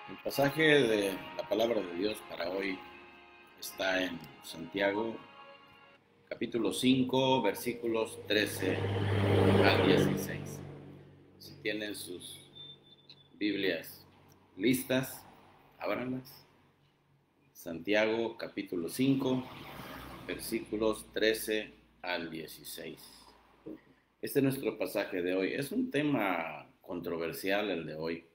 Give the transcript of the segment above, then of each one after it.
El pasaje de la palabra de Dios para hoy está en Santiago, capítulo 5, versículos 13 al 16. Si tienen sus Biblias listas, ábranlas. Santiago, capítulo 5, versículos 13 al 16. Este es nuestro pasaje de hoy. Es un tema controversial el de hoy.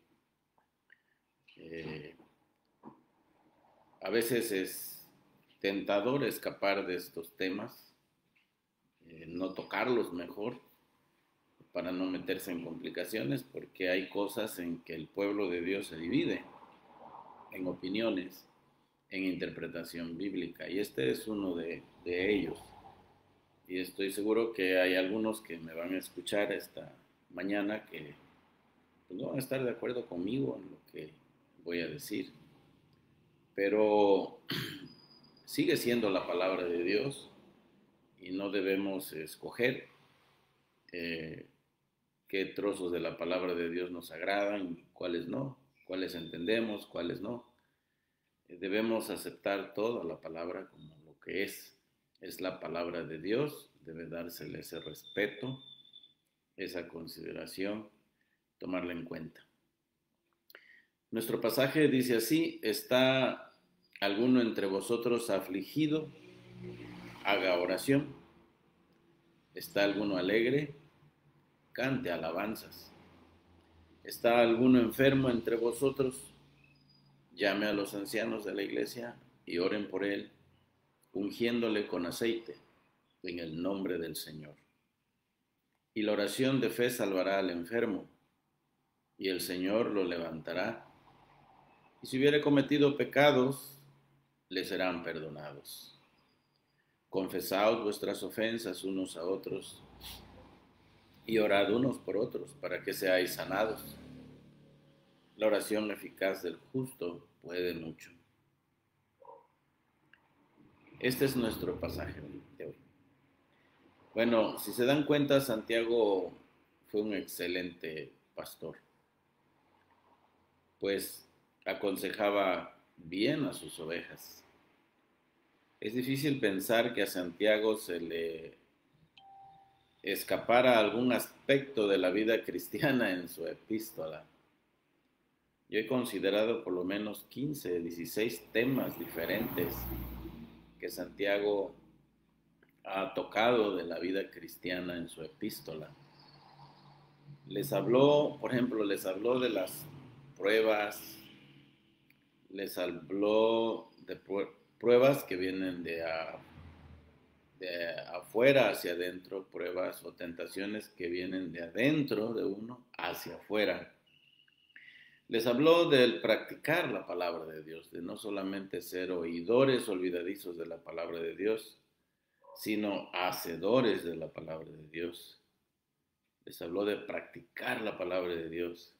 A veces es tentador escapar de estos temas, no tocarlos mejor para no meterse en complicaciones, porque hay cosas en que el pueblo de Dios se divide en opiniones, en interpretación bíblica, y este es uno de ellos. Y estoy seguro que hay algunos que me van a escuchar esta mañana que pues, no van a estar de acuerdo conmigo en lo que voy a decir, pero sigue siendo la palabra de Dios y no debemos escoger qué trozos de la palabra de Dios nos agradan y cuáles no, cuáles entendemos, cuáles no. Debemos aceptar toda la palabra como lo que es la palabra de Dios, debe dársele ese respeto, esa consideración, tomarla en cuenta. Nuestro pasaje dice así: ¿está alguno entre vosotros afligido? Haga oración. ¿Está alguno alegre? Cante alabanzas. ¿Está alguno enfermo entre vosotros? Llame a los ancianos de la iglesia y oren por él, ungiéndole con aceite en el nombre del Señor. Y la oración de fe salvará al enfermo, y el Señor lo levantará. Y si hubiere cometido pecados, le serán perdonados. Confesaos vuestras ofensas unos a otros y orad unos por otros para que seáis sanados. La oración eficaz del justo puede mucho. Este es nuestro pasaje de hoy. Bueno, si se dan cuenta, Santiago fue un excelente pastor, pues aconsejaba bien a sus ovejas. Es difícil pensar que a Santiago se le escapara algún aspecto de la vida cristiana en su epístola. Yo he considerado por lo menos 15, 16 temas diferentes que Santiago ha tocado de la vida cristiana en su epístola. Les habló, por ejemplo, les habló de las pruebas, les habló de pruebas que vienen de afuera hacia adentro, pruebas o tentaciones que vienen de adentro de uno hacia afuera. Les habló del practicar la palabra de Dios, de no solamente ser oidores olvidadizos de la palabra de Dios, sino hacedores de la palabra de Dios. Les habló de practicar la palabra de Dios.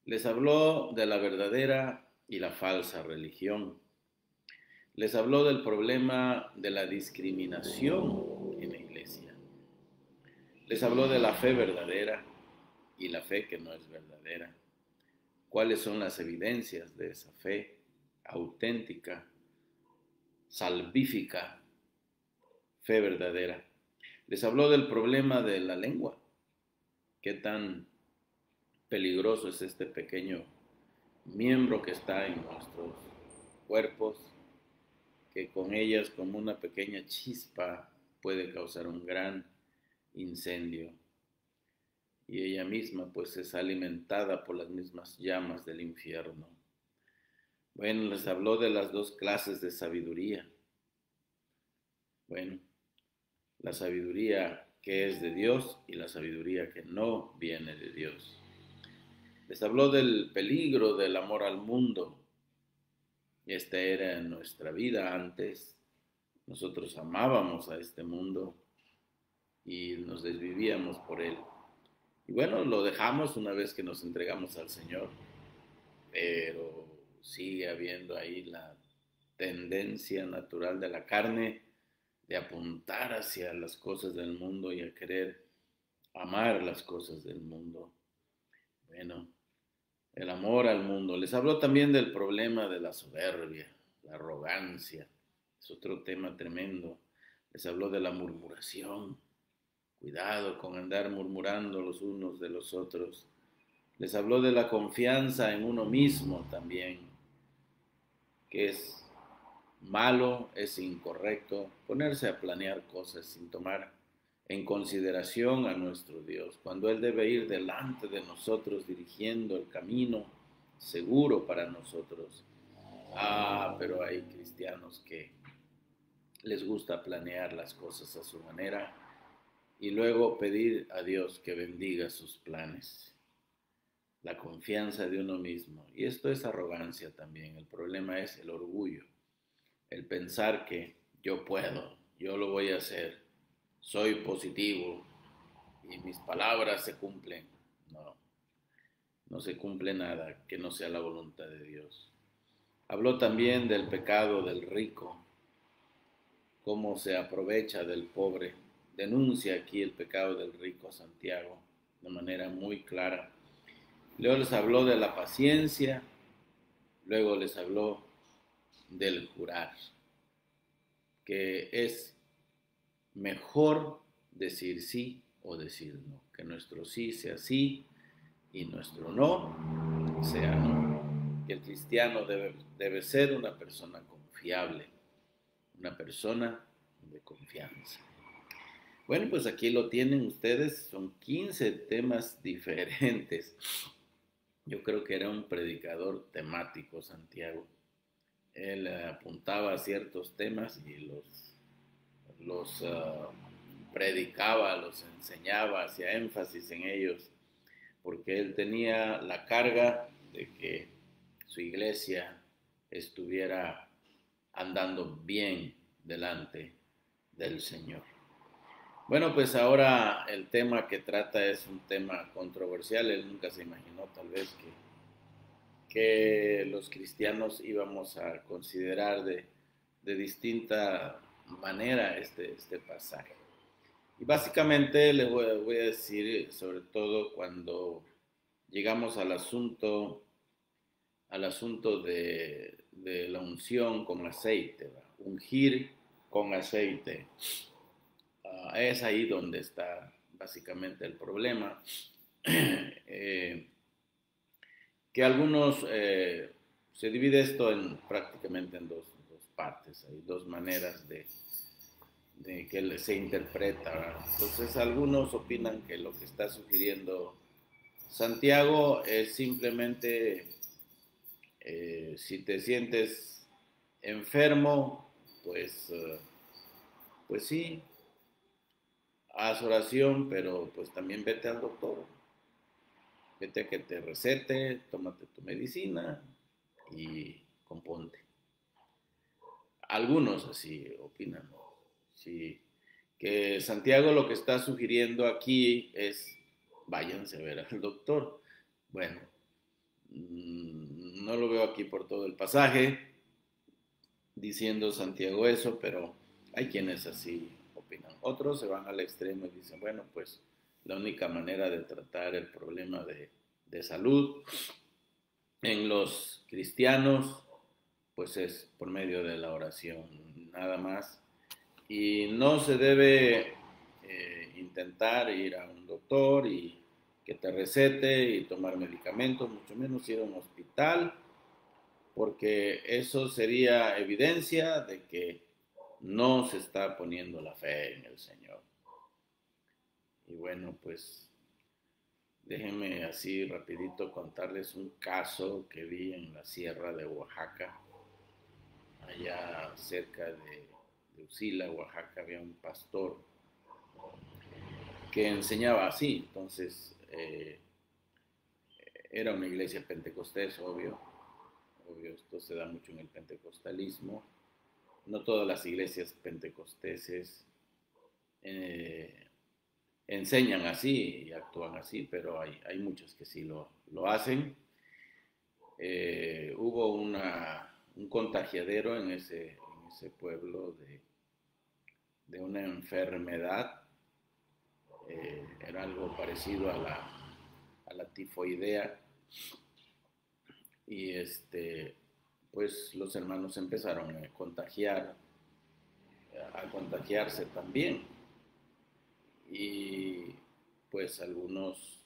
Les habló de la verdadera y la falsa religión. Les habló del problema de la discriminación en la iglesia. Les habló de la fe verdadera y la fe que no es verdadera. ¿Cuáles son las evidencias de esa fe auténtica, salvífica, fe verdadera? Les habló del problema de la lengua. ¿Qué tan peligroso es este pequeño miembro que está en nuestros cuerpos, que con ellas, como una pequeña chispa, puede causar un gran incendio? Y ella misma pues es alimentada por las mismas llamas del infierno. Bueno, les habló de las dos clases de sabiduría. Bueno, la sabiduría que es de Dios y la sabiduría que no viene de Dios. Les habló del peligro del amor al mundo. Esta era nuestra vida antes. Nosotros amábamos a este mundo y nos desvivíamos por él. Y bueno, lo dejamos una vez que nos entregamos al Señor, pero sigue habiendo ahí la tendencia natural de la carne de apuntar hacia las cosas del mundo y a querer amar las cosas del mundo. Bueno, el amor al mundo. Les habló también del problema de la soberbia, la arrogancia. Es otro tema tremendo. Les habló de la murmuración. Cuidado con andar murmurando los unos de los otros. Les habló de la confianza en uno mismo también, que es malo, es incorrecto ponerse a planear cosas sin tomar en consideración a nuestro Dios, cuando Él debe ir delante de nosotros dirigiendo el camino seguro para nosotros. Pero hay cristianos que les gusta planear las cosas a su manera y luego pedir a Dios que bendiga sus planes. La confianza de uno mismo. Y esto es arrogancia también. El problema es el orgullo. El pensar que yo puedo, yo lo voy a hacer, soy positivo y mis palabras se cumplen. No, no se cumple nada que no sea la voluntad de Dios. Habló también del pecado del rico, cómo se aprovecha del pobre. Denuncia aquí el pecado del rico Santiago de manera muy clara. Luego les habló de la paciencia, luego les habló del jurar, que es mejor decir sí o decir no, que nuestro sí sea sí y nuestro no sea no. Que el cristiano debe ser una persona confiable, una persona de confianza. Bueno, pues aquí lo tienen ustedes, son 15 temas diferentes. Yo creo que era un predicador temático, Santiago. Él apuntaba a ciertos temas y los predicaba, los enseñaba, hacía énfasis en ellos, porque él tenía la carga de que su iglesia estuviera andando bien delante del Señor. Bueno, pues ahora el tema que trata es un tema controversial. Él nunca se imaginó tal vez que los cristianos íbamos a considerar de distinta manera este pasaje. Y básicamente les voy a decir, sobre todo cuando llegamos al asunto de la unción con aceite, ¿verdad? Ungir con aceite. Es ahí donde está básicamente el problema. Que algunos, se divide esto prácticamente en dos partes, hay dos maneras de que se interpreta, ¿verdad? Entonces algunos opinan que lo que está sugiriendo Santiago es simplemente, si te sientes enfermo, pues sí, haz oración, pero pues también vete al doctor. Vete a que te recete, tómate tu medicina y componte. Algunos así opinan. Sí, que Santiago lo que está sugiriendo aquí es váyanse a ver al doctor. Bueno, no lo veo aquí por todo el pasaje, diciendo Santiago eso, pero hay quienes así opinan. Otros se van al extremo y dicen, bueno, pues la única manera de tratar el problema de salud en los cristianos, pues es por medio de la oración, nada más. Y no se debe intentar ir a un doctor y que te recete y tomar medicamentos, mucho menos ir a un hospital, porque eso sería evidencia de que no se está poniendo la fe en el Señor. Y bueno, pues déjenme así rapidito contarles un caso que vi en la sierra de Oaxaca, allá cerca de Usila, Oaxaca, había un pastor que enseñaba así. Entonces era una iglesia pentecostés, obvio, esto se da mucho en el pentecostalismo. No todas las iglesias pentecosteses eh, enseñan así y actúan así, pero hay muchas que sí lo hacen. Hubo un contagiadero en ese pueblo de una enfermedad, era algo parecido a la tifoidea, y pues los hermanos empezaron a contagiarse también, y pues algunos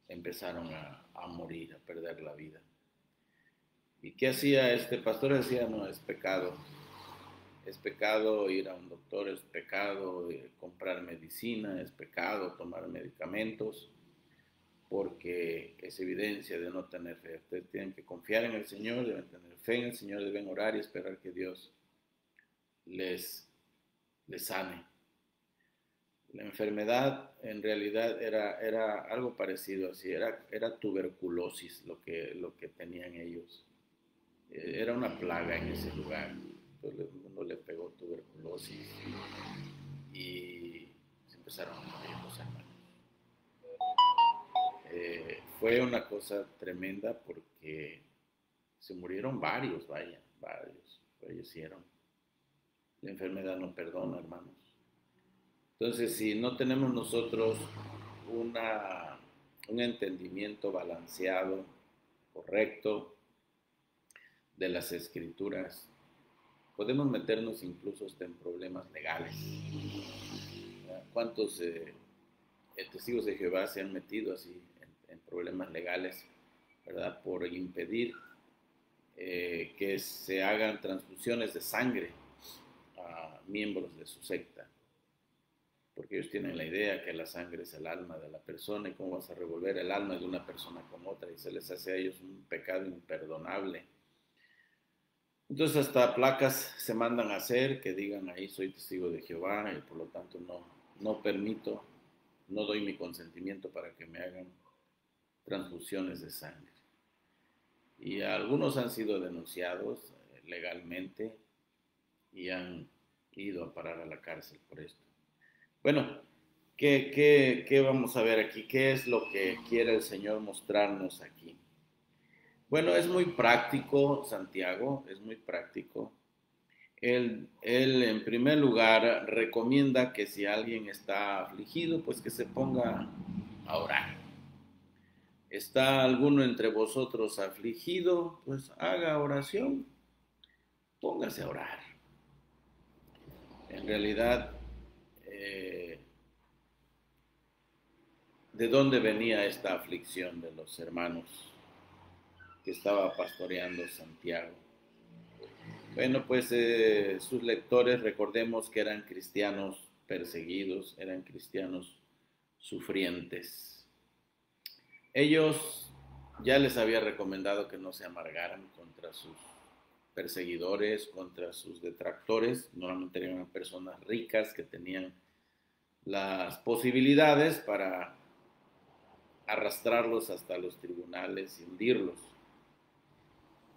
empezaron a morir, a perder la vida. ¿Y qué hacía este pastor? Decía, no, es pecado ir a un doctor, es pecado comprar medicina, es pecado tomar medicamentos, porque es evidencia de no tener fe. Ustedes tienen que confiar en el Señor, deben tener fe en el Señor, deben orar y esperar que Dios les sane. La enfermedad en realidad era algo parecido así, era tuberculosis lo que tenían ellos. Era una plaga en ese lugar. Entonces uno le pegó tuberculosis y se empezaron a morir los hermanos. Fue una cosa tremenda porque se murieron varios, varios fallecieron. La enfermedad no perdona, hermanos. Entonces, si no tenemos nosotros un entendimiento balanceado, correcto, de las escrituras, podemos meternos incluso hasta en problemas legales. ¿Cuántos testigos de Jehová se han metido así en problemas legales, ¿verdad? Por impedir que se hagan transfusiones de sangre a miembros de su secta, porque ellos tienen la idea que la sangre es el alma de la persona, y cómo vas a revolver el alma de una persona con otra, y se les hace a ellos un pecado imperdonable. Entonces hasta placas se mandan a hacer que digan ahí soy testigo de Jehová, y por lo tanto no permito, no doy mi consentimiento para que me hagan transfusiones de sangre. Y algunos han sido denunciados legalmente y han ido a parar a la cárcel por esto. Bueno, ¿qué vamos a ver aquí? ¿Qué es lo que quiere el Señor mostrarnos aquí? Bueno, es muy práctico, Santiago, es muy práctico. Él en primer lugar recomienda que si alguien está afligido, pues que se ponga a orar. ¿Está alguno entre vosotros afligido? Pues haga oración, póngase a orar. En realidad, ¿de dónde venía esta aflicción de los hermanos que estaba pastoreando Santiago? Bueno, pues sus lectores, recordemos que eran cristianos perseguidos, eran cristianos sufrientes. Ellos ya les había recomendado que no se amargaran contra sus perseguidores, contra sus detractores. Normalmente eran personas ricas que tenían las posibilidades para arrastrarlos hasta los tribunales y hundirlos.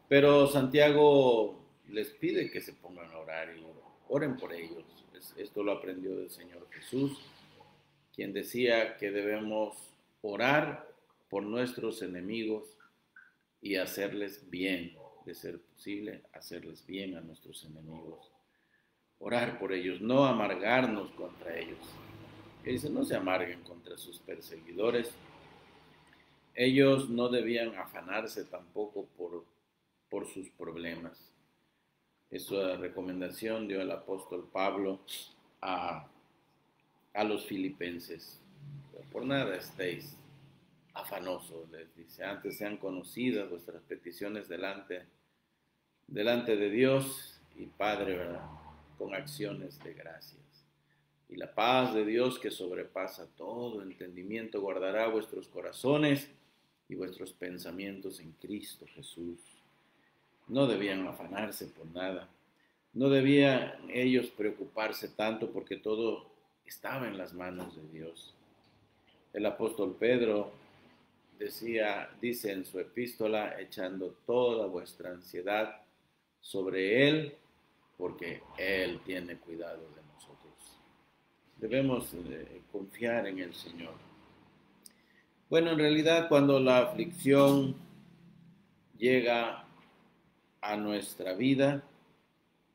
Pero Santiago les pide que se pongan a orar y oren por ellos. Esto lo aprendió del Señor Jesús, quien decía que debemos orar por nuestros enemigos y hacerles bien. de ser posible, hacerles bien a nuestros enemigos. Orar por ellos, no amargarnos contra ellos. Él dice, no se amarguen contra sus perseguidores. Ellos no debían afanarse tampoco por sus problemas. Esa recomendación dio el apóstol Pablo a los filipenses. Por nada estéis afanosos, les dice. Antes sean conocidas vuestras peticiones delante de Dios y Padre, ¿verdad? Con acciones de gracias. Y la paz de Dios, que sobrepasa todo entendimiento, guardará vuestros corazones y vuestros pensamientos en Cristo Jesús. No debían afanarse por nada. No debían ellos preocuparse tanto porque todo estaba en las manos de Dios. El apóstol Pedro dice en su epístola, echando toda vuestra ansiedad sobre Él, porque Él tiene cuidado de nosotros. Debemos confiar en el Señor. Bueno, en realidad cuando la aflicción llega a nuestra vida,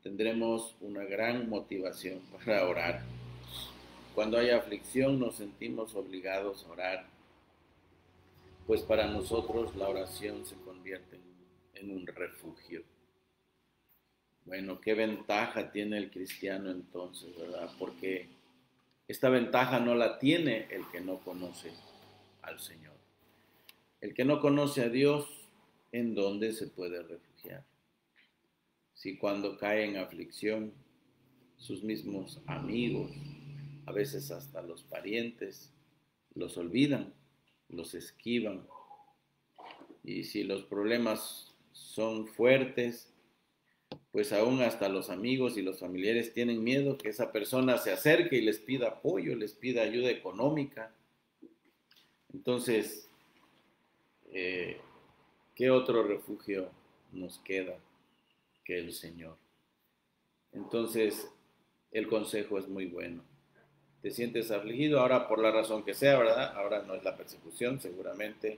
tendremos una gran motivación para orar. Cuando hay aflicción nos sentimos obligados a orar, pues para nosotros la oración se convierte en un refugio. Bueno, ¿qué ventaja tiene el cristiano entonces, verdad? Porque esta ventaja no la tiene el que no conoce al Señor. El que no conoce a Dios, ¿en dónde se puede refugiar? Si cuando cae en aflicción, sus mismos amigos, a veces hasta los parientes, los olvidan, los esquivan. Y si los problemas son fuertes, pues aún hasta los amigos y los familiares tienen miedo que esa persona se acerque y les pida apoyo, les pida ayuda económica. Entonces, ¿qué otro refugio nos queda que el Señor? Entonces, el consejo es muy bueno. Te sientes afligido, ahora por la razón que sea, ¿verdad? Ahora no es la persecución, seguramente.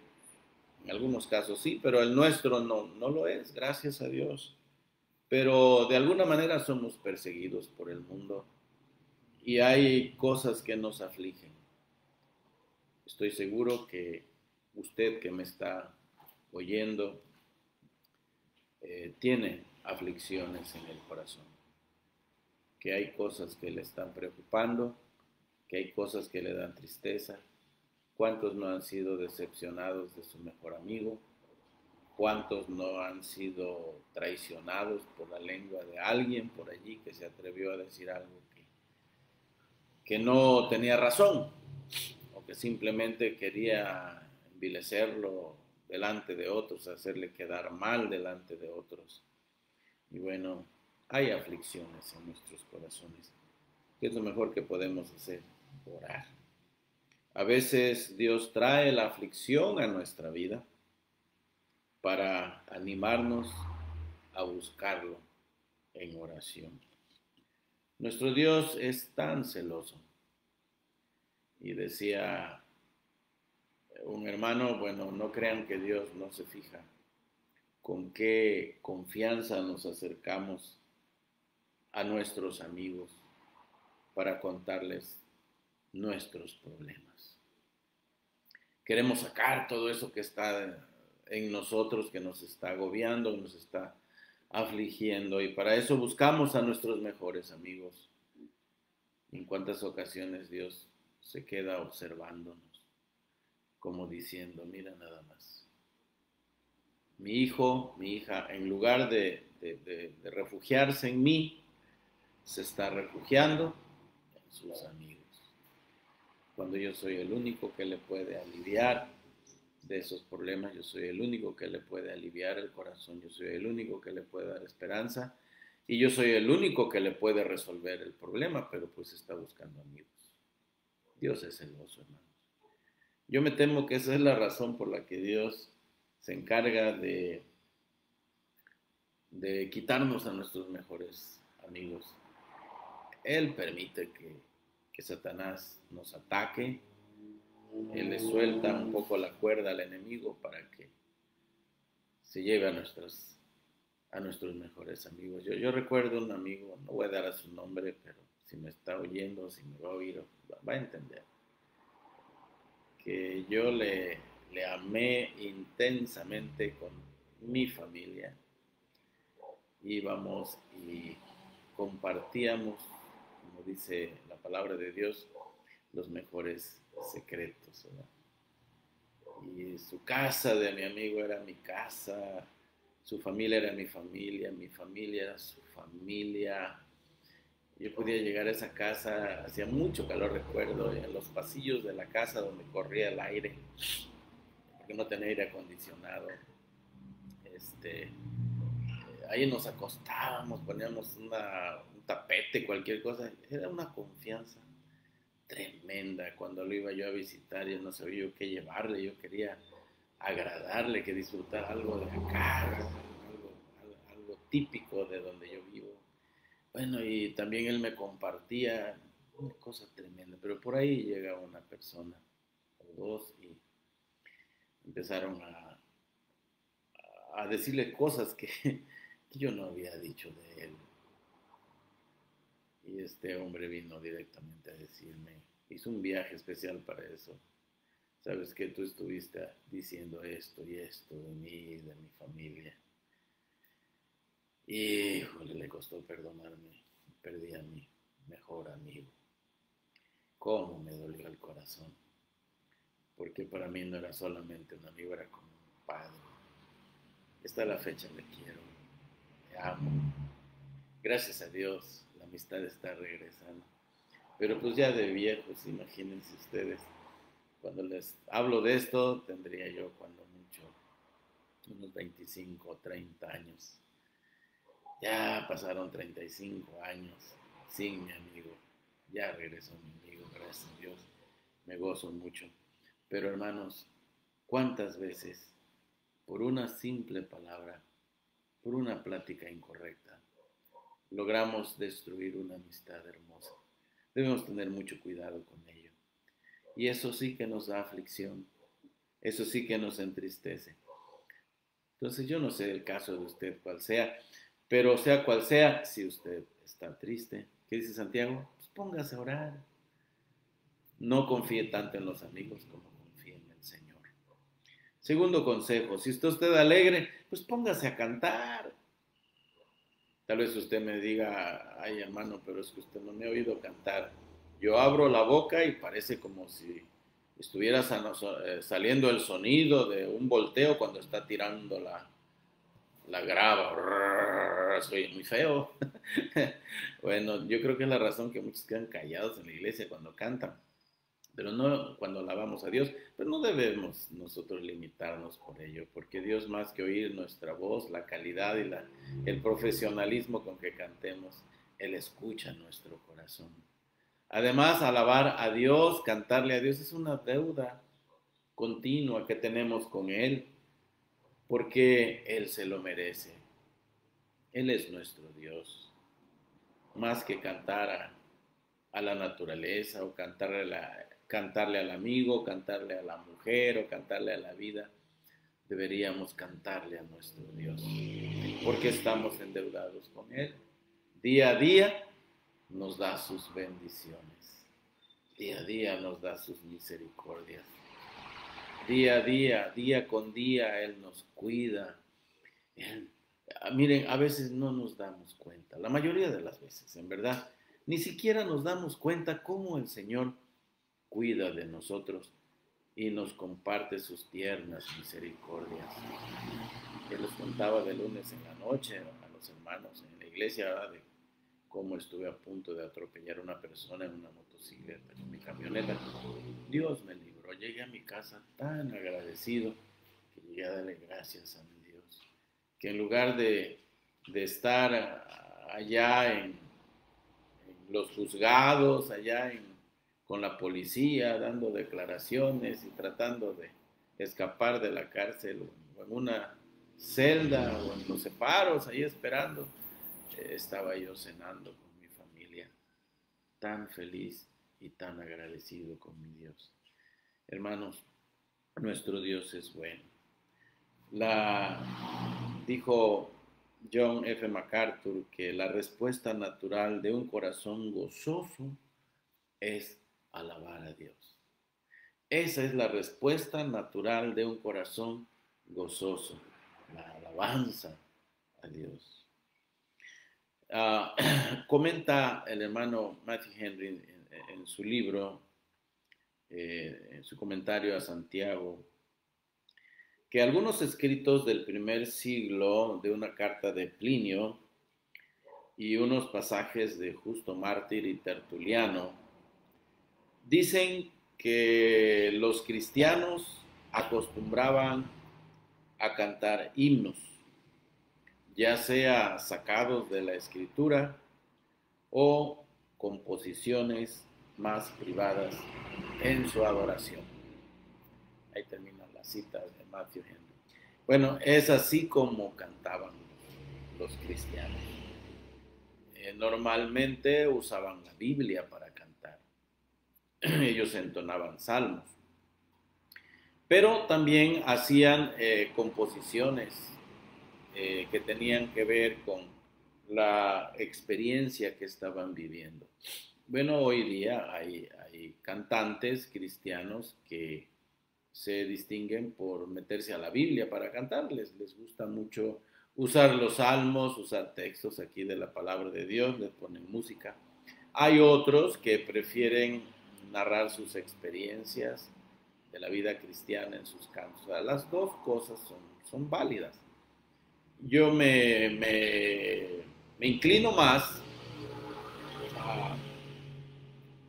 En algunos casos sí, pero el nuestro no lo es, gracias a Dios. Pero de alguna manera somos perseguidos por el mundo y hay cosas que nos afligen. Estoy seguro que usted que me está oyendo tiene aflicciones en el corazón, que hay cosas que le están preocupando, que hay cosas que le dan tristeza. ¿Cuántos no han sido decepcionados de su mejor amigo? ¿Cuántos no han sido traicionados por la lengua de alguien por allí que se atrevió a decir algo que no tenía razón o que simplemente quería envilecerlo delante de otros, hacerle quedar mal delante de otros? Y bueno, hay aflicciones en nuestros corazones. ¿Qué es lo mejor que podemos hacer? Orar. A veces Dios trae la aflicción a nuestra vida para animarnos a buscarlo en oración. Nuestro Dios es tan celoso. Y decía un hermano, bueno, no crean que Dios no se fija con qué confianza nos acercamos a nuestros amigos para contarles nuestros problemas. Queremos sacar todo eso que está en nosotros, que nos está agobiando, nos está afligiendo, y para eso buscamos a nuestros mejores amigos. En cuántas ocasiones Dios se queda observándonos, como diciendo, mira nada más, mi hijo, mi hija, en lugar de refugiarse en mí, se está refugiando en sus amigos. Cuando yo soy el único que le puede aliviar de esos problemas, yo soy el único que le puede aliviar el corazón, yo soy el único que le puede dar esperanza y yo soy el único que le puede resolver el problema, pero pues está buscando amigos. Dios es celoso, hermanos. Yo me temo que esa es la razón por la que Dios se encarga de quitarnos a nuestros mejores amigos. Él permite que Satanás nos ataque. Él le suelta un poco la cuerda al enemigo para que se lleve a nuestras a nuestros mejores amigos. Yo recuerdo un amigo, no voy a dar a su nombre, pero si me está oyendo, si me va a oír, va a entender, que yo le amé intensamente con mi familia. Íbamos y compartíamos, como dice la palabra de Dios, los mejores secretos, ¿verdad? Y su casa de mi amigo era mi casa, su familia era mi familia era su familia. Yo podía llegar a esa casa, hacía mucho calor, recuerdo, en los pasillos de la casa donde corría el aire, porque no tenía aire acondicionado. Ahí nos acostábamos, poníamos un tapete, cualquier cosa. Era una confianza tremenda. Cuando lo iba yo a visitar, yo no sabía yo qué llevarle, yo quería agradarle, que disfrutar algo de acá, algo típico de donde yo vivo. Bueno, y también él me compartía una cosa tremenda, pero por ahí llega una persona o dos y empezaron a decirle cosas que yo no había dicho de él. Y este hombre vino directamente a decirme, hizo un viaje especial para eso. Sabes que tú estuviste diciendo esto y esto de mí, de mi familia. Y híjole, le costó perdonarme. Perdí a mi mejor amigo. Cómo me dolió el corazón. Porque para mí no era solamente un amigo, era como un padre. Hasta la fecha le quiero, le amo. Gracias a Dios, la amistad está regresando. Pero pues ya de viejos, imagínense ustedes. Cuando les hablo de esto, tendría yo cuando mucho unos 25 o 30 años. Ya pasaron 35 años sin mi amigo. Ya regresó mi amigo, gracias a Dios. Me gozo mucho. Pero hermanos, ¿cuántas veces por una simple palabra, por una plática incorrecta, logramos destruir una amistad hermosa? Debemos tener mucho cuidado con ello. Y eso sí que nos da aflicción. Eso sí que nos entristece. Entonces yo no sé el caso de usted cuál sea, pero sea cual sea, si usted está triste, ¿qué dice Santiago? Pues póngase a orar. No confíe tanto en los amigos como confíe en el Señor. Segundo consejo, si está usted alegre, pues póngase a cantar. Tal vez usted me diga, ay hermano, pero es que usted no me ha oído cantar. Yo abro la boca y parece como si estuviera saliendo el sonido de un volteo cuando está tirando la grava. Soy muy feo. Bueno, yo creo que es la razón que muchos quedan callados en la iglesia cuando cantan, pero no cuando alabamos a Dios. Pero no debemos nosotros limitarnos por ello, porque Dios, más que oír nuestra voz, la calidad y el profesionalismo con que cantemos, Él escucha nuestro corazón. Además, alabar a Dios, cantarle a Dios es una deuda continua que tenemos con Él, porque Él se lo merece. Él es nuestro Dios. Más que cantar a la naturaleza o cantarle al amigo, cantarle a la mujer o cantarle a la vida, deberíamos cantarle a nuestro Dios, porque estamos endeudados con Él. Día a día nos da sus bendiciones, día a día nos da sus misericordias, día a día, día con día Él nos cuida. Él, miren, a veces no nos damos cuenta, la mayoría de las veces, en verdad, ni siquiera nos damos cuenta cómo el Señor cuida de nosotros y nos comparte sus tiernas misericordias. Yo les contaba de lunes en la noche a los hermanos en la iglesia, ¿verdad?, de cómo estuve a punto de atropellar a una persona en una motocicleta, en mi camioneta. Dios me libró, llegué a mi casa tan agradecido que llegué a darle gracias a mi Dios, que en lugar de estar allá en los juzgados, con la policía, dando declaraciones y tratando de escapar de la cárcel, o en una celda, o en los separos, ahí esperando, estaba yo cenando con mi familia, tan feliz y tan agradecido con mi Dios. Hermanos, nuestro Dios es bueno. Dijo John F. MacArthur que la respuesta natural de un corazón gozoso es alabar a Dios. Esa es la respuesta natural de un corazón gozoso, la alabanza a Dios. Comenta el hermano Matthew Henry en su libro, en su comentario a Santiago, que algunos escritos del primer siglo de una carta de Plinio y unos pasajes de Justo Mártir y Tertuliano dicen que los cristianos acostumbraban a cantar himnos, ya sea sacados de la escritura o composiciones más privadas en su adoración. Ahí termina la cita de Matthew Henry. Bueno, es así como cantaban los cristianos. Normalmente usaban la Biblia para cantar. Ellos entonaban salmos. Pero también hacían composiciones que tenían que ver con la experiencia que estaban viviendo. Bueno, hoy día hay cantantes cristianos que se distinguen por meterse a la Biblia para cantarles. Les gusta mucho usar los salmos, usar textos aquí de la palabra de Dios, les ponen música. Hay otros que prefieren narrar sus experiencias de la vida cristiana en sus cantos. O sea, las dos cosas son válidas. Yo me inclino más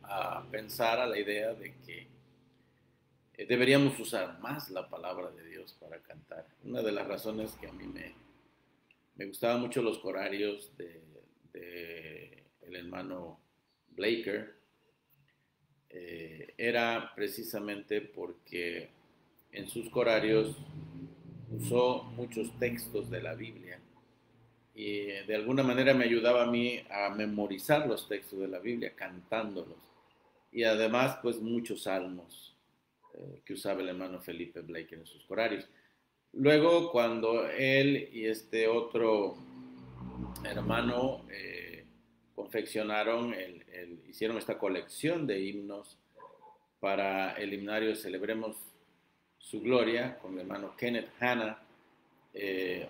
a pensar a la idea de que deberíamos usar más la palabra de Dios para cantar. Una de las razones que a mí me gustaban mucho los corarios de el hermano Blaker era precisamente porque en sus corarios usó muchos textos de la Biblia y de alguna manera me ayudaba a mí a memorizar los textos de la Biblia cantándolos y además pues muchos salmos que usaba el hermano Felipe Blake en sus corarios. Luego cuando él y este otro hermano confeccionaron, hicieron esta colección de himnos para el himnario Celebremos su Gloria con mi hermano Kenneth Hanna,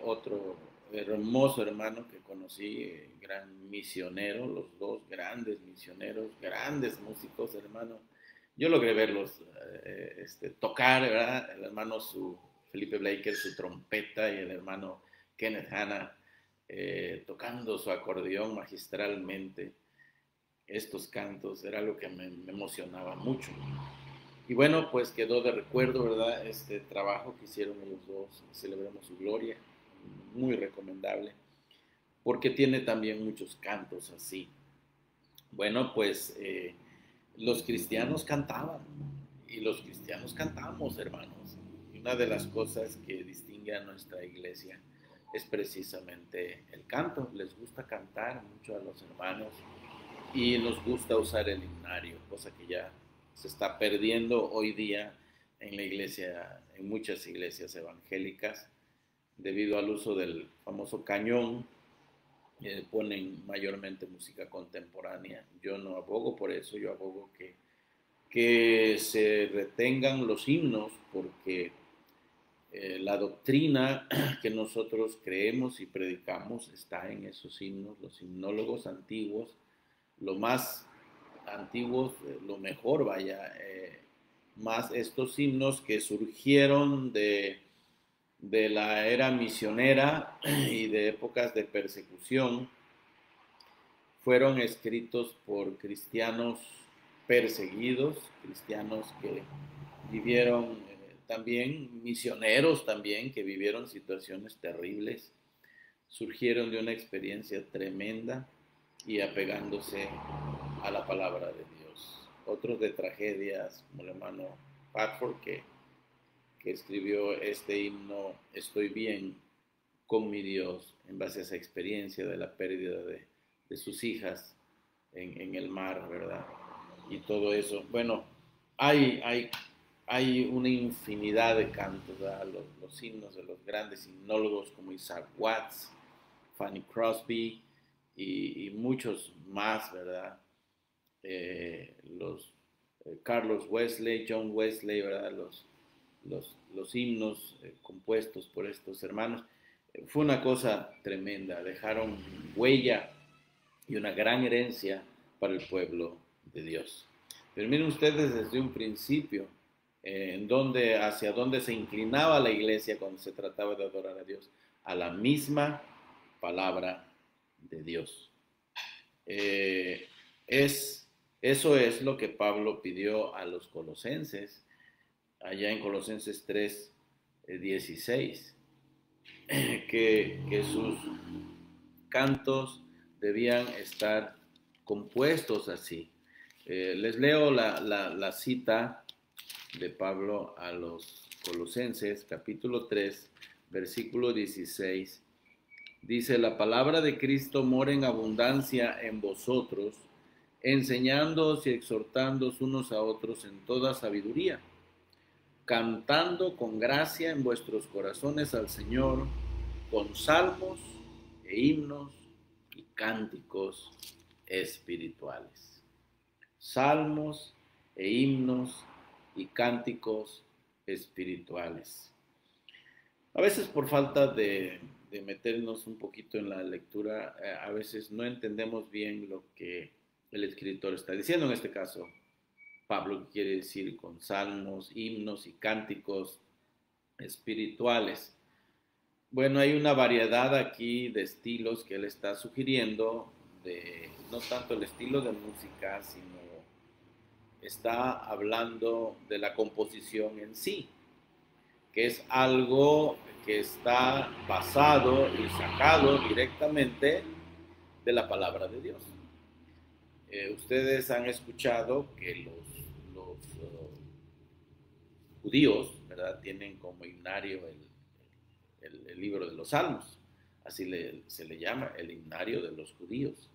otro hermoso hermano que conocí, gran misionero, los dos grandes misioneros, grandes músicos, hermano. Yo logré verlos tocar, ¿verdad? El hermano Felipe Blaker, su trompeta, y el hermano Kenneth Hanna tocando su acordeón magistralmente. Estos cantos era algo que me emocionaba mucho. Y bueno, pues quedó de recuerdo, ¿verdad? Este trabajo que hicieron ellos dos, Celebremos su Gloria, muy recomendable, porque tiene también muchos cantos así. Bueno, pues los cristianos cantaban, y los cristianos cantamos, hermanos. Y una de las cosas que distingue a nuestra iglesia es precisamente el canto. Les gusta cantar mucho a los hermanos y nos gusta usar el himnario, cosa que ya se está perdiendo hoy día en la iglesia, en muchas iglesias evangélicas, debido al uso del famoso cañón. Ponen mayormente música contemporánea. Yo no abogo por eso, yo abogo que se retengan los himnos, porque la doctrina que nosotros creemos y predicamos está en esos himnos. Los himnólogos antiguos, lo más antiguos, lo mejor, vaya, más estos himnos que surgieron de la era misionera y de épocas de persecución, fueron escritos por cristianos perseguidos, cristianos que vivieron también, misioneros también, que vivieron situaciones terribles, surgieron de una experiencia tremenda y apegándose a la palabra de Dios. Otros de tragedias, como el hermano Patford, que escribió este himno, Estoy bien con mi Dios, en base a esa experiencia de la pérdida de sus hijas en el mar, ¿verdad? Y todo eso. Bueno, hay una infinidad de cantos, ¿verdad? Los himnos de los grandes himnólogos como Isaac Watts, Fanny Crosby y muchos más, ¿verdad? Carlos Wesley, John Wesley, ¿verdad? Los himnos compuestos por estos hermanos. Fue una cosa tremenda, dejaron huella y una gran herencia para el pueblo de Dios. Pero miren ustedes desde un principio, hacia dónde se inclinaba la iglesia cuando se trataba de adorar a Dios, a la misma palabra de Dios. Eso es lo que Pablo pidió a los colosenses, allá en Colosenses 3, 16, que sus cantos debían estar compuestos así. Les leo la cita de Pablo a los Colosenses, capítulo 3, versículo 16. Dice, la palabra de Cristo mora en abundancia en vosotros, enseñándoos y exhortándoos unos a otros en toda sabiduría, cantando con gracia en vuestros corazones al Señor, con salmos e himnos y cánticos espirituales. Salmos e himnos y cánticos espirituales. A veces por falta de meternos un poquito en la lectura, a veces no entendemos bien lo que el escritor está diciendo. En este caso, Pablo quiere decir con salmos, himnos y cánticos espirituales. Bueno, hay una variedad aquí de estilos que él está sugiriendo, no tanto el estilo de música, sino está hablando de la composición en sí, que es algo que está basado y sacado directamente de la palabra de Dios. Ustedes han escuchado que los judíos, ¿verdad?, tienen como himnario el libro de los Salmos. Así se le llama el himnario de los judíos,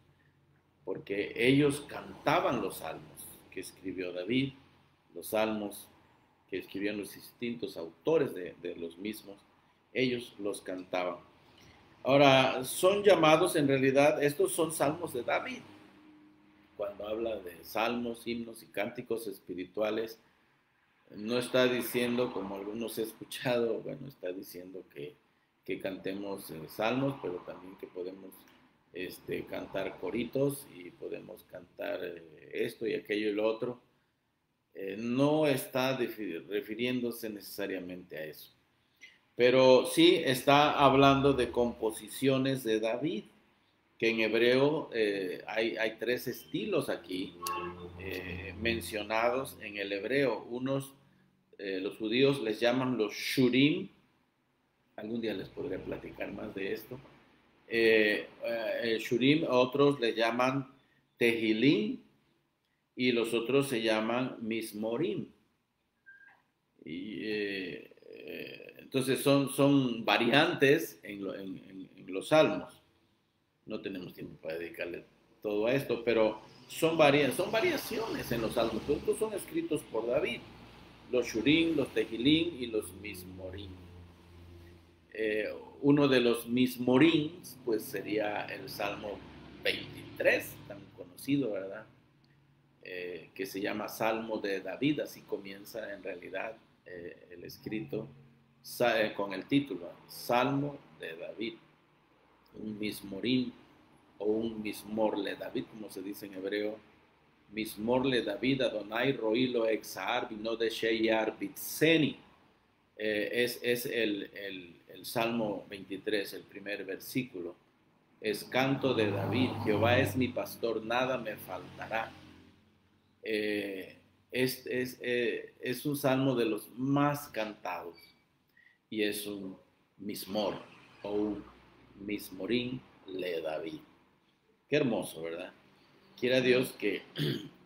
porque ellos cantaban los salmos que escribió David, los salmos que escribían los distintos autores de los mismos, ellos los cantaban. Ahora, son llamados en realidad, estos son salmos de David. Cuando habla de salmos, himnos y cánticos espirituales, no está diciendo, como algunos he escuchado, bueno, está diciendo que cantemos salmos, pero también que podemos cantar coritos y podemos cantar esto y aquello y lo otro. No está refiriéndose necesariamente a eso, pero sí está hablando de composiciones de David, que en hebreo hay tres estilos aquí mencionados en el hebreo. Los judíos les llaman los shurim, algún día les podré platicar más de esto. Shurim, otros le llaman tehilim, y los otros se llaman mismorim. Entonces son variantes en los salmos. No tenemos tiempo para dedicarle todo a esto, pero son variaciones en los salmos. Estos son escritos por David, los shurim, los tehilim y los mismorim. Uno de los mismorim pues sería el Salmo 23, tan conocido, ¿verdad? Que se llama Salmo de David, así comienza en realidad el escrito con el título, Salmo de David, un mismorim o un mismor le David, como se dice en hebreo, mismor le David, Adonai roilo exar vino de sheyar bitseni. Es el Salmo 23, el primer versículo, es canto de David, Jehová es mi pastor, nada me faltará. Es un salmo de los más cantados y es un mismor o un mismorín le David. Qué hermoso, ¿verdad? Quiera Dios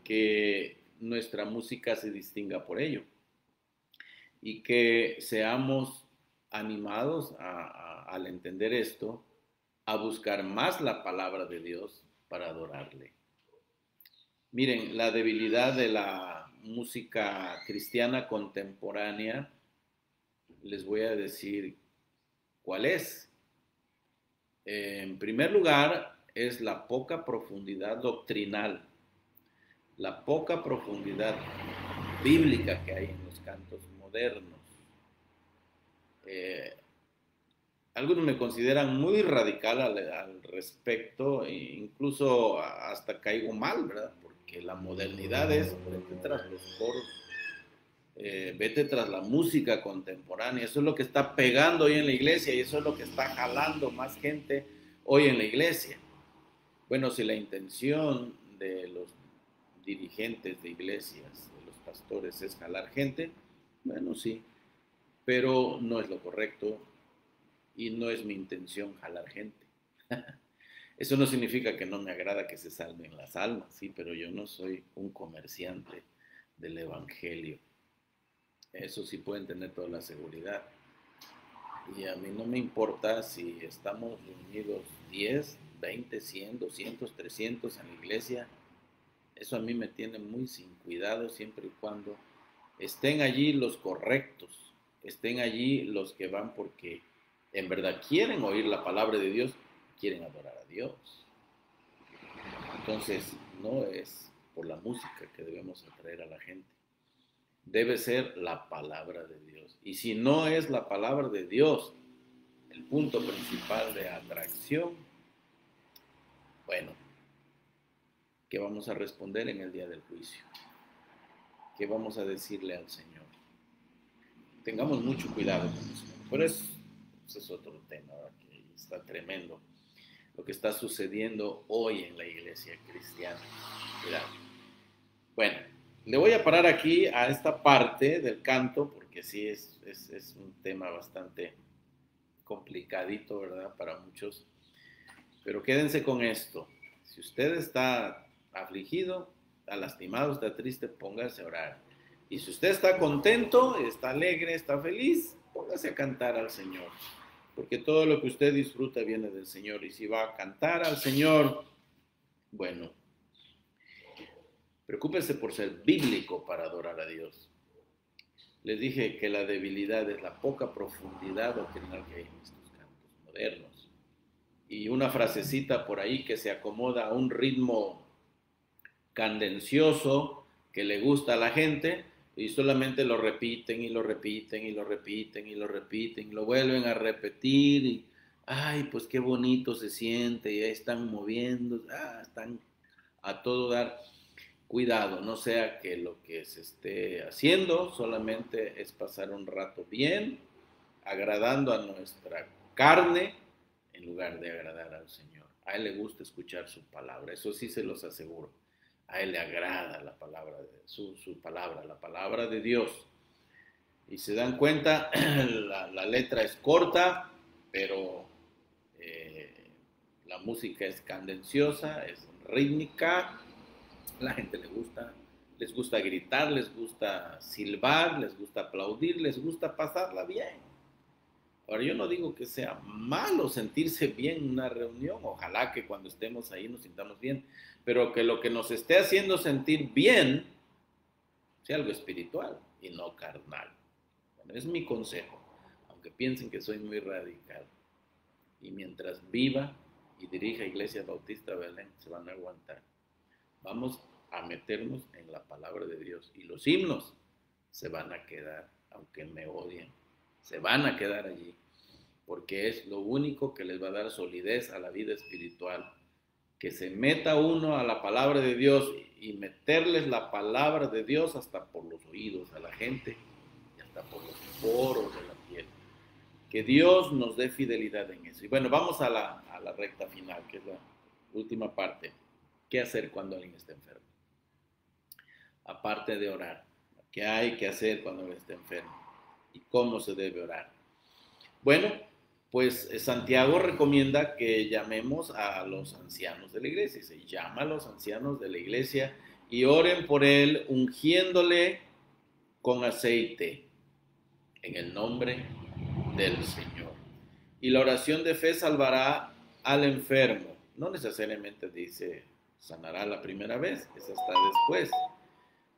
que nuestra música se distinga por ello y que seamos animados al entender esto, a buscar más la palabra de Dios para adorarle. Miren, la debilidad de la música cristiana contemporánea, les voy a decir cuál es. En primer lugar, es la poca profundidad doctrinal, la poca profundidad bíblica que hay en los cantos modernos. Eh, Algunos me consideran muy radical al respecto, e incluso hasta caigo mal, ¿verdad? Porque la modernidad es vete tras los coros, vete tras la música contemporánea. Eso es lo que está pegando hoy en la iglesia y eso es lo que está jalando más gente hoy en la iglesia. Bueno, si la intención de los dirigentes de iglesias, de los pastores, es jalar gente, bueno, sí, pero no es lo correcto y no es mi intención jalar gente. Eso no significa que no me agrada que se salven las almas, sí, pero yo no soy un comerciante del evangelio. Eso sí pueden tener toda la seguridad. Y a mí no me importa si estamos reunidos 10, 20, 100, 200, 300 en la iglesia. Eso a mí me tiene muy sin cuidado siempre y cuando estén allí los correctos, estén allí los que van porque en verdad quieren oír la palabra de Dios, quieren adorar a Dios. Entonces, no es por la música que debemos atraer a la gente. Debe ser la palabra de Dios. Y si no es la palabra de Dios el punto principal de atracción, bueno, ¿qué vamos a responder en el día del juicio? ¿Qué vamos a decirle al Señor? Tengamos mucho cuidado con eso. Pero ese es otro tema que está tremendo. Lo que está sucediendo hoy en la iglesia cristiana. Cuidado. Bueno, le voy a parar aquí a esta parte del canto, porque sí es un tema bastante complicadito, ¿verdad? Para muchos. Pero quédense con esto. Si usted está afligido, está lastimado, está triste, póngase a orar. Y si usted está contento, está alegre, está feliz, póngase a cantar al Señor. Porque todo lo que usted disfruta viene del Señor. Y si va a cantar al Señor, bueno, preocúpese por ser bíblico para adorar a Dios. Les dije que la debilidad es la poca profundidad doctrinal que hay en estos cantos modernos. Y una frasecita por ahí que se acomoda a un ritmo candencioso que le gusta a la gente y solamente lo repiten y lo repiten y lo repiten y lo repiten y lo vuelven a repetir y ay, pues qué bonito se siente y ahí están moviendo, están a todo dar. Cuidado, no sea que lo que se esté haciendo solamente es pasar un rato bien, agradando a nuestra carne, en lugar de agradar al Señor. A Él le gusta escuchar su palabra, eso sí se los aseguro. A Él le agrada la palabra, su palabra, la palabra de Dios. Y se dan cuenta, la letra es corta, pero la música es candenciosa, es rítmica. La gente les gusta gritar, les gusta silbar, les gusta aplaudir, les gusta pasarla bien. Ahora, yo no digo que sea malo sentirse bien en una reunión, ojalá que cuando estemos ahí nos sintamos bien, pero que lo que nos esté haciendo sentir bien sea algo espiritual y no carnal. Bueno, es mi consejo, aunque piensen que soy muy radical. Y mientras viva y dirija Iglesia Bautista Belén, se van a aguantar. Vamos a meternos en la palabra de Dios y los himnos se van a quedar, aunque me odien, se van a quedar allí, porque es lo único que les va a dar solidez a la vida espiritual, que se meta uno a la palabra de Dios y meterles la palabra de Dios hasta por los oídos a la gente y hasta por los poros de la piel. Que Dios nos dé fidelidad en eso. Y bueno, vamos a la recta final, que es la última parte. ¿Qué hacer cuando alguien está enfermo? Aparte de orar, ¿qué hay que hacer cuando alguien está enfermo? ¿Y cómo se debe orar? Bueno, pues Santiago recomienda que llamemos a los ancianos de la iglesia. Se llama a los ancianos de la iglesia y oren por él, ungiéndole con aceite en el nombre del Señor. Y la oración de fe salvará al enfermo. No necesariamente dice sanará la primera vez, es hasta después.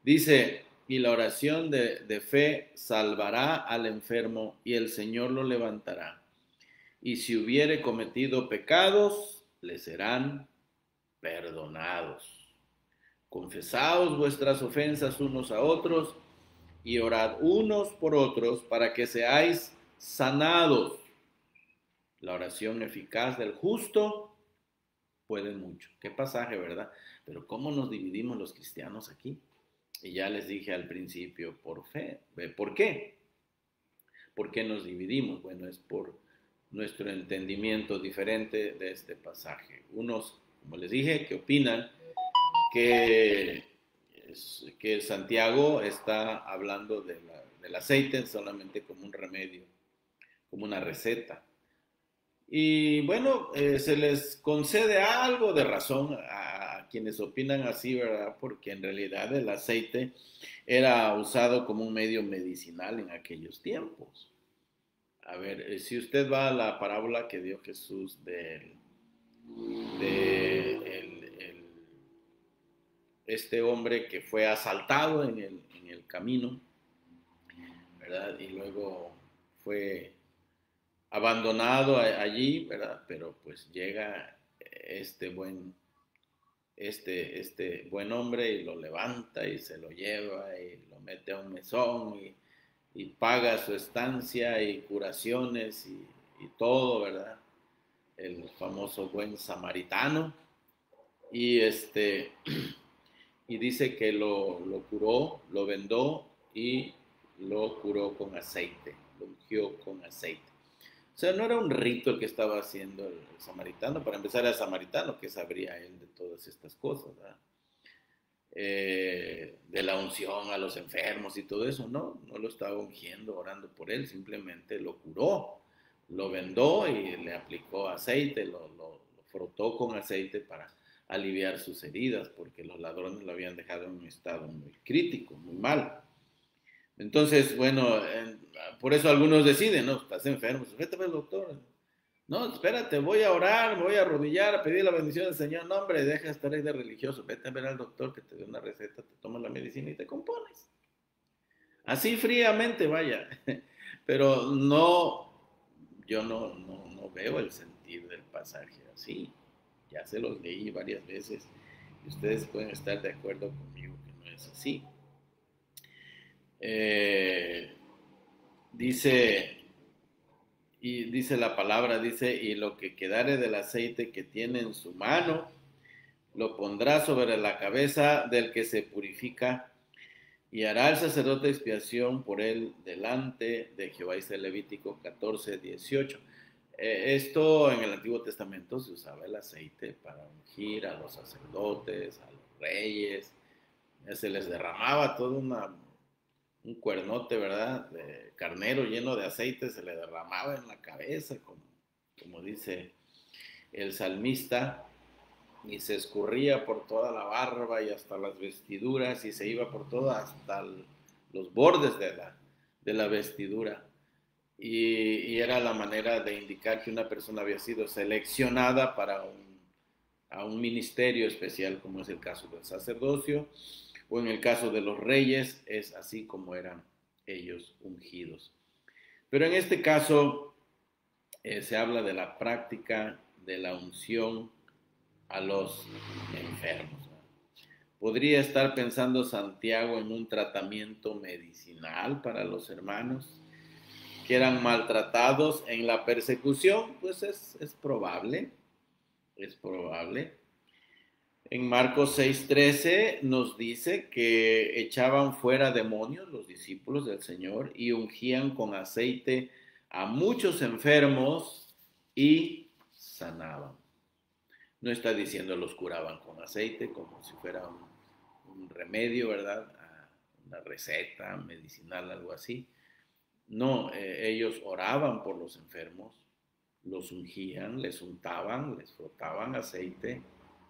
Dice, y la oración de fe salvará al enfermo y el Señor lo levantará. y si hubiere cometido pecados, le serán perdonados. Confesaos vuestras ofensas unos a otros y orad unos por otros para que seáis sanados. La oración eficaz del justo puede mucho. Qué pasaje, ¿verdad? Pero ¿cómo nos dividimos los cristianos aquí? Y ya les dije al principio, por fe. ¿Por qué? ¿Por qué nos dividimos? Bueno, es por nuestro entendimiento diferente de este pasaje. Unos, como les dije, que opinan que, que Santiago está hablando del aceite solamente como un remedio, como una receta. Y bueno, se les concede algo de razón a quienes opinan así, ¿verdad? Porque en realidad el aceite era usado como un medio medicinal en aquellos tiempos. A ver, si usted va a la parábola que dio Jesús este hombre que fue asaltado en el camino, ¿verdad? Y luego fue abandonado allí, ¿verdad? Pero pues llega este buen hombre y lo levanta y se lo lleva y lo mete a un mesón y paga su estancia y curaciones y todo, ¿verdad? El famoso buen samaritano. Y y dice que lo curó, lo vendó y lo curó con aceite, lo ungió con aceite. O sea, no era un rito el que estaba haciendo el samaritano. Para empezar, era samaritano, que sabría él de todas estas cosas, ¿verdad? De la unción a los enfermos y todo eso, no lo estaba ungiendo, orando por él, simplemente lo curó, lo vendó y le aplicó aceite, lo frotó con aceite para aliviar sus heridas, porque los ladrones lo habían dejado en un estado muy crítico, muy mal. Entonces, bueno, por eso algunos deciden, no, estás enfermo, vete al doctor. No, espérate, voy a orar, me voy a arrodillar, a pedir la bendición del Señor. No, hombre, deja de estar ahí de religioso. Vete a ver al doctor que te dé una receta, te tomas la medicina y te compones. Así fríamente, vaya. Pero no, yo no veo el sentido del pasaje así. Ya se los leí varias veces y ustedes pueden estar de acuerdo conmigo que no es así. Eh, dice, y dice la palabra, dice, y lo que quedare del aceite que tiene en su mano, lo pondrá sobre la cabeza del que se purifica y hará el sacerdote expiación por él delante de Jehová. Dice Levítico 14:18. Esto en el Antiguo Testamento se usaba el aceite para ungir a los sacerdotes, a los reyes, se les derramaba todo un cuernote, ¿verdad? De carnero lleno de aceite, se le derramaba en la cabeza, como dice el salmista, y se escurría por toda la barba y hasta las vestiduras, y se iba por todo hasta los bordes de la vestidura. Y era la manera de indicar que una persona había sido seleccionada para a un ministerio especial, como es el caso del sacerdocio, o en el caso de los reyes, es así como eran ellos ungidos. Pero en este caso se habla de la práctica de la unción a los enfermos. ¿Podría estar pensando Santiago en un tratamiento medicinal para los hermanos que eran maltratados en la persecución? Pues es probable, es probable. En Marcos 6:13 nos dice que echaban fuera demonios los discípulos del Señor y ungían con aceite a muchos enfermos y sanaban. No está diciendo los curaban con aceite como si fuera un remedio, ¿verdad? Una receta medicinal, algo así. No, ellos oraban por los enfermos, los ungían, les untaban, les frotaban aceite.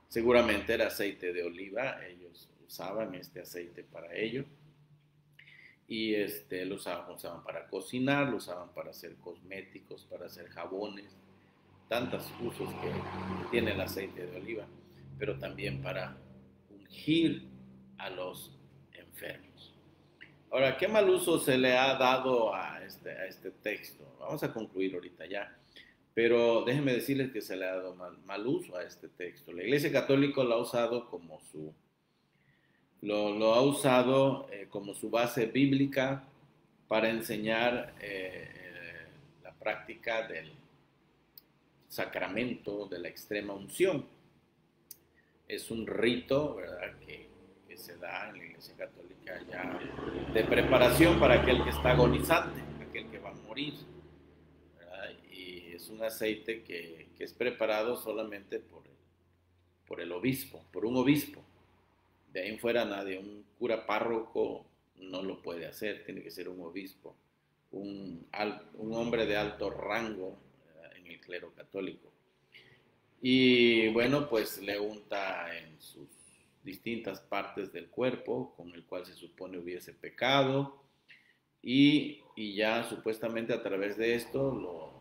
Seguramente era aceite de oliva, ellos usaban este aceite para ello. Y lo usaban para cocinar, lo usaban para hacer cosméticos, para hacer jabones, tantos usos que tiene el aceite de oliva, pero también para ungir a los enfermos. Ahora, ¿qué mal uso se le ha dado a este texto? Vamos a concluir ahorita ya. pero déjenme decirles que se le ha dado mal uso a este texto. La Iglesia Católica lo ha usado como lo ha usado como su base bíblica para enseñar la práctica del sacramento de la extrema unción. Es un rito, ¿verdad?, que se da en la Iglesia Católica ya de preparación para aquel que está agonizante, aquel que va a morir, ¿verdad? Y es un aceite que es preparado solamente por el obispo, por un obispo. De ahí en fuera nadie, un cura párroco no lo puede hacer, tiene que ser un obispo, un hombre de alto rango, ¿verdad?, en el clero católico. Y bueno, pues le unta en sus distintas partes del cuerpo con el cual se supone hubiese pecado y ya supuestamente a través de esto lo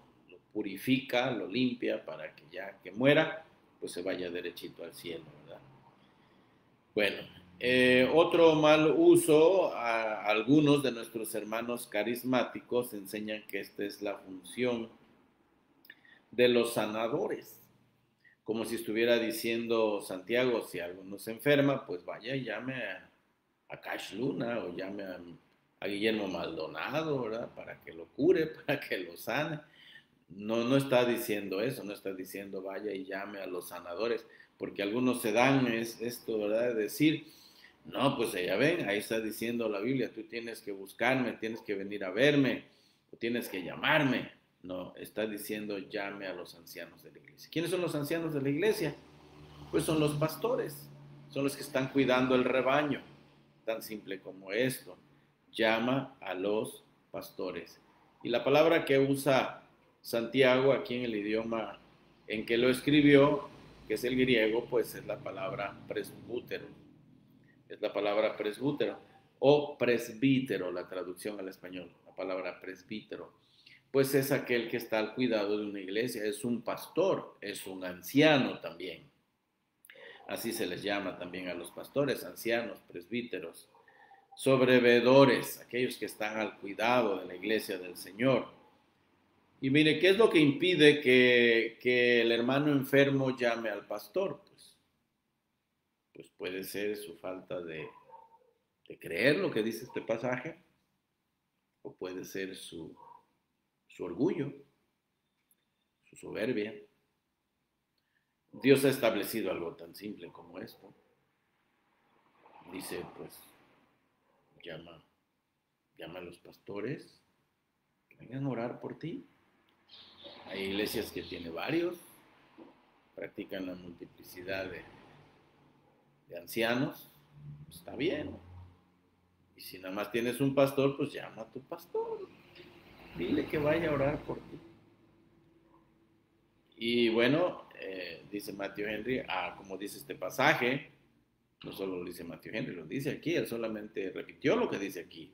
purifica, lo limpia para que ya que muera, pues se vaya derechito al cielo, ¿verdad? Bueno, otro mal uso, algunos de nuestros hermanos carismáticos enseñan que esta es la función de los sanadores, como si estuviera diciendo Santiago, si alguno se enferma, pues vaya y llame a Cash Luna o llame a Guillermo Maldonado, ¿verdad?, para que lo cure, para que lo sane. No está diciendo eso, no está diciendo vaya y llame a los sanadores, porque algunos se dan esto, ¿verdad?, de decir, no, pues ya ven, ahí está diciendo la Biblia, tú tienes que buscarme, tienes que venir a verme, o tienes que llamarme. No, está diciendo llame a los ancianos de la iglesia. ¿Quiénes son los ancianos de la iglesia? Pues son los pastores, son los que están cuidando el rebaño, tan simple como esto. Llama a los pastores. Y la palabra que usa Santiago aquí en el idioma en que lo escribió, que es el griego, pues es la palabra presbútero. Es la palabra presbútero o presbítero, la traducción al español, la palabra presbítero. Pues es aquel que está al cuidado de una iglesia, es un pastor, es un anciano también. Así se les llama también a los pastores, ancianos, presbíteros, sobrevedores, aquellos que están al cuidado de la iglesia del Señor. Y mire, ¿qué es lo que impide que el hermano enfermo llame al pastor? Pues puede ser su falta de creer lo que dice este pasaje, o puede ser su orgullo, su soberbia. Dios ha establecido algo tan simple como esto. Dice, pues, llama a los pastores que vengan a orar por ti. Hay iglesias que tienen varios, practican la multiplicidad de ancianos, está bien. Y si nada más tienes un pastor, pues llama a tu pastor, dile que vaya a orar por ti. Y bueno, dice Matthew Henry, como dice este pasaje, no solo lo dice Matthew Henry, lo dice aquí, él solamente repitió lo que dice aquí,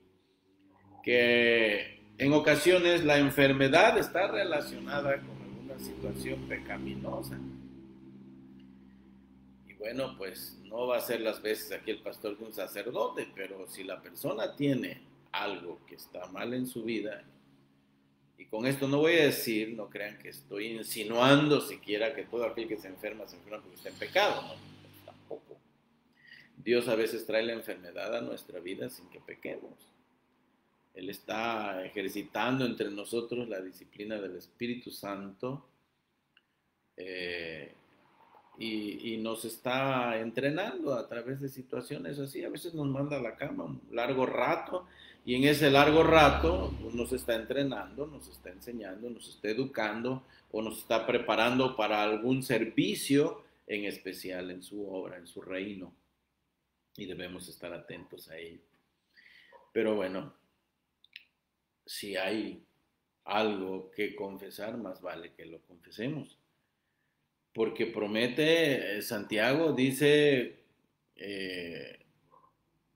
que en ocasiones la enfermedad está relacionada con alguna situación pecaminosa. Y bueno, pues no va a ser las veces aquí el pastor de un sacerdote, pero si la persona tiene algo que está mal en su vida, y con esto no voy a decir, no crean que estoy insinuando siquiera que todo aquel que se enferma porque está en pecado, no, tampoco. Dios a veces trae la enfermedad a nuestra vida sin que pequemos. Él está ejercitando entre nosotros la disciplina del Espíritu Santo y nos está entrenando a través de situaciones así. A veces nos manda a la cama un largo rato y en ese largo rato nos está entrenando, nos está enseñando, nos está educando o nos está preparando para algún servicio en especial en su obra, en su reino. Y debemos estar atentos a ello. Pero bueno, si hay algo que confesar, más vale que lo confesemos. Porque promete, Santiago dice,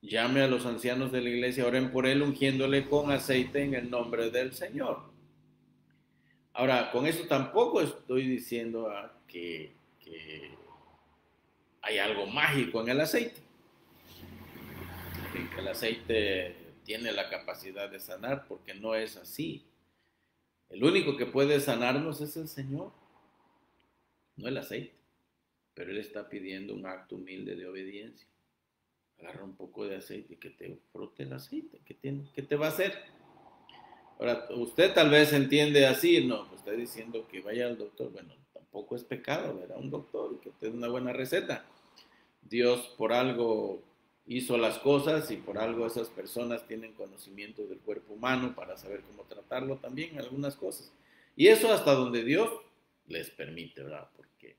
llame a los ancianos de la iglesia, oren por él ungiéndole con aceite en el nombre del Señor. Ahora, con esto tampoco estoy diciendo que hay algo mágico en el aceite. Que el aceite tiene la capacidad de sanar, porque no es así. El único que puede sanarnos es el Señor, no el aceite. Pero Él está pidiendo un acto humilde de obediencia. Agarra un poco de aceite y que te frote el aceite. ¿Qué te va a hacer? Ahora, usted tal vez entiende así, no, pues está diciendo que vaya al doctor. Bueno, tampoco es pecado ver a un doctor y que te dé una buena receta. Dios por algo hizo las cosas y por algo esas personas tienen conocimiento del cuerpo humano para saber cómo tratarlo también, algunas cosas. Y eso hasta donde Dios les permite, ¿verdad? Porque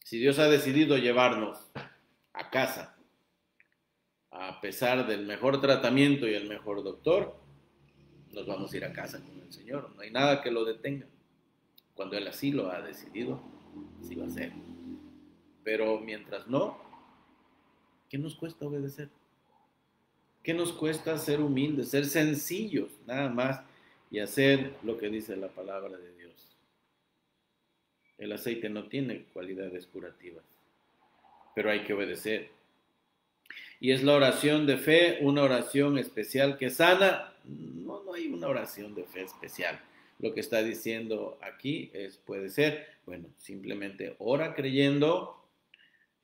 si Dios ha decidido llevarnos a casa, a pesar del mejor tratamiento y el mejor doctor, nos vamos a ir a casa con el Señor. No hay nada que lo detenga. Cuando Él así lo ha decidido, así va a ser. Pero mientras no, ¿qué nos cuesta obedecer? ¿Qué nos cuesta ser humildes, ser sencillos, nada más, y hacer lo que dice la palabra de Dios? El aceite no tiene cualidades curativas, pero hay que obedecer. Y es la oración de fe, una oración especial que sana. No, no hay una oración de fe especial. Lo que está diciendo aquí puede ser, bueno, simplemente ora creyendo,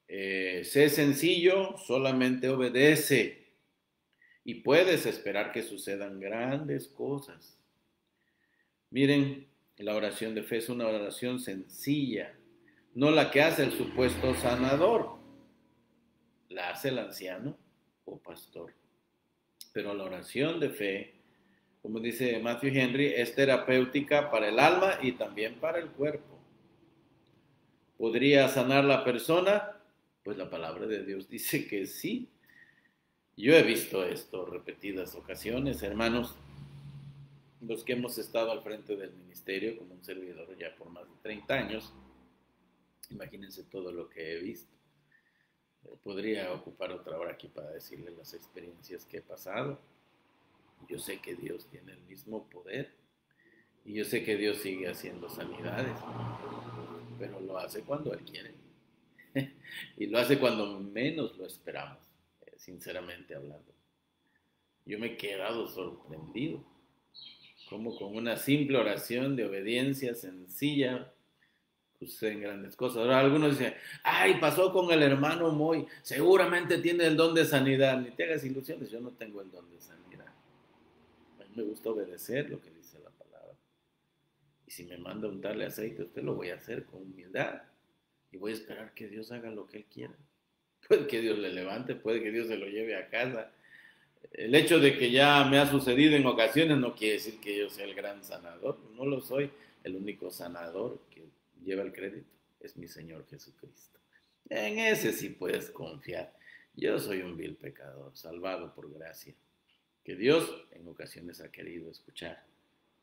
sé sencillo, solamente obedece y puedes esperar que sucedan grandes cosas. Miren, la oración de fe es una oración sencilla, no la que hace el supuesto sanador, la hace el anciano o pastor. Pero la oración de fe, como dice Matthew Henry, es terapéutica para el alma y también para el cuerpo. ¿Podría sanar la persona? Pues la palabra de Dios dice que sí. Yo he visto esto repetidas ocasiones, hermanos, los que hemos estado al frente del ministerio como un servidor ya por más de 30 años. Imagínense todo lo que he visto. Podría ocupar otra hora aquí para decirles las experiencias que he pasado. Yo sé que Dios tiene el mismo poder y yo sé que Dios sigue haciendo sanidades, pero lo hace cuando Él quiere y lo hace cuando menos lo esperamos, sinceramente hablando. Yo me he quedado sorprendido, como con una simple oración de obediencia sencilla suceden grandes cosas. Ahora algunos dicen, ay, pasó con el hermano Moy, seguramente tiene el don de sanidad. Ni te hagas ilusiones, yo no tengo el don de sanidad. A mí me gusta obedecer lo que dice la palabra. Y si me manda untarle aceite, usted lo voy a hacer con humildad. Y voy a esperar que Dios haga lo que Él quiera. Puede que Dios le levante, puede que Dios se lo lleve a casa. El hecho de que ya me ha sucedido en ocasiones no quiere decir que yo sea el gran sanador. No lo soy. El único sanador que lleva el crédito es mi Señor Jesucristo. En ese sí puedes confiar. Yo soy un vil pecador, salvado por gracia, que Dios en ocasiones ha querido escuchar.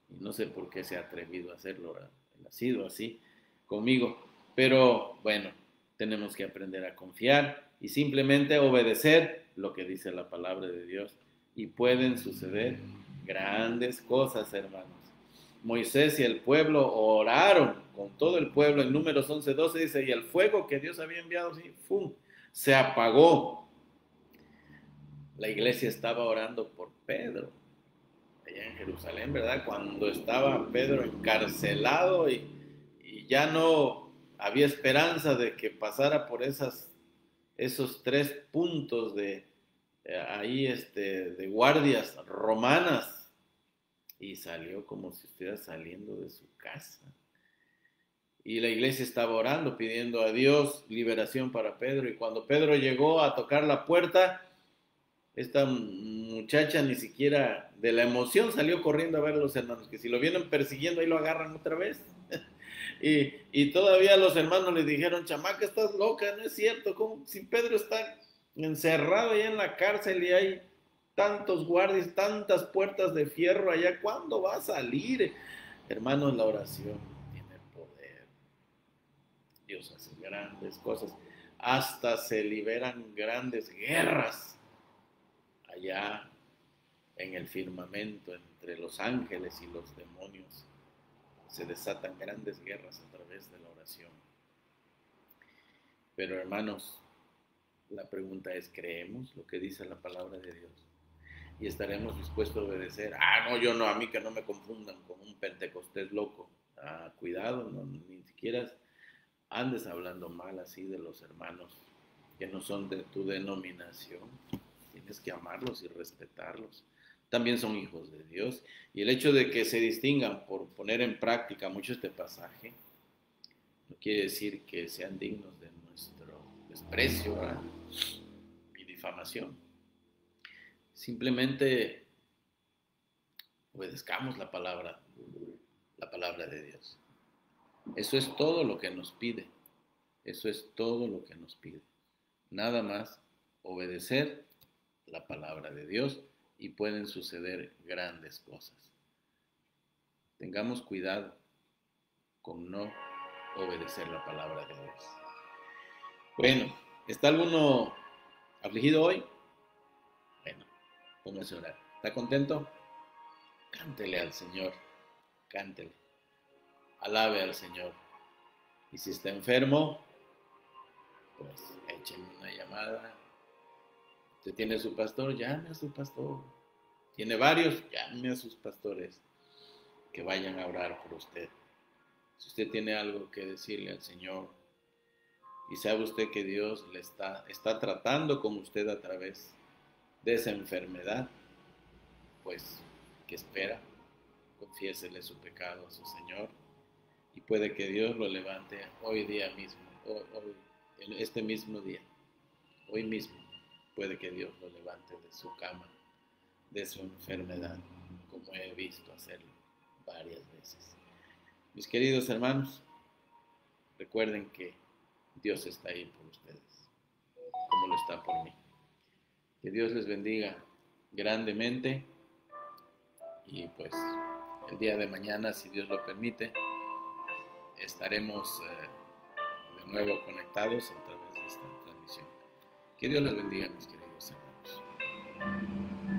Y no sé por qué se ha atrevido a hacerlo. Él ha sido así conmigo. Pero bueno, tenemos que aprender a confiar y simplemente obedecer lo que dice la palabra de Dios. Y pueden suceder grandes cosas, hermanos. Moisés y el pueblo oraron con todo el pueblo. En Números 11:12 dice, y el fuego que Dios había enviado, sí, ¡fum!, se apagó. La iglesia estaba orando por Pedro, allá en Jerusalén, ¿verdad? Cuando estaba Pedro encarcelado y ya no había esperanza de que pasara por esos 3 puntos de guardias romanas, y salió como si estuviera saliendo de su casa. Y la iglesia estaba orando, pidiendo a Dios liberación para Pedro. Y cuando Pedro llegó a tocar la puerta, esta muchacha ni siquiera de la emoción salió corriendo a ver a los hermanos, que si lo vienen persiguiendo ahí lo agarran otra vez. y todavía los hermanos le dijeron, chamaca, estás loca, no es cierto, ¿cómo? Si Pedro está encerrado allá en la cárcel y hay tantos guardias, tantas puertas de fierro allá, ¿cuándo va a salir? Hermanos, la oración tiene poder. Dios hace grandes cosas, hasta se liberan grandes guerras allá en el firmamento entre los ángeles y los demonios. Se desatan grandes guerras a través de la oración. Pero hermanos, la pregunta es, ¿creemos lo que dice la palabra de Dios? y estaremos dispuestos a obedecer. Ah, no, yo no, a mí que no me confundan con un pentecostés loco. Ah, cuidado, no, ni siquiera andes hablando mal así de los hermanos que no son de tu denominación. Tienes que amarlos y respetarlos. También son hijos de Dios. Y el hecho de que se distingan por poner en práctica mucho este pasaje, no quiere decir que sean dignos de nuestro desprecio, ¿verdad? Y difamación. Simplemente obedezcamos la palabra de Dios. Eso es todo lo que nos pide. Eso es todo lo que nos pide. Nada más obedecer la palabra de Dios y pueden suceder grandes cosas. Tengamos cuidado con no obedecer la palabra de Dios. Bueno, ¿está alguno afligido hoy? Bueno, póngase a orar. ¿Está contento? Cántele al Señor, cántele. Alabe al Señor. Y si está enfermo, pues échenle una llamada. Usted tiene a su pastor, llame a su pastor. Tiene varios, llame a sus pastores que vayan a orar por usted. Si usted tiene algo que decirle al Señor y sabe usted que Dios le está tratando con usted a través de esa enfermedad, pues, ¿qué espera? Confiésele su pecado a su Señor y puede que Dios lo levante hoy día mismo, hoy, en este mismo día, hoy mismo. Puede que Dios lo levante de su cama, de su enfermedad, como he visto hacerlo varias veces. Mis queridos hermanos, recuerden que Dios está ahí por ustedes, como lo está por mí. Que Dios les bendiga grandemente y pues el día de mañana, si Dios lo permite, estaremos de nuevo conectados a través de esta transmisión. Que Dios les bendiga, mis queridos hermanos.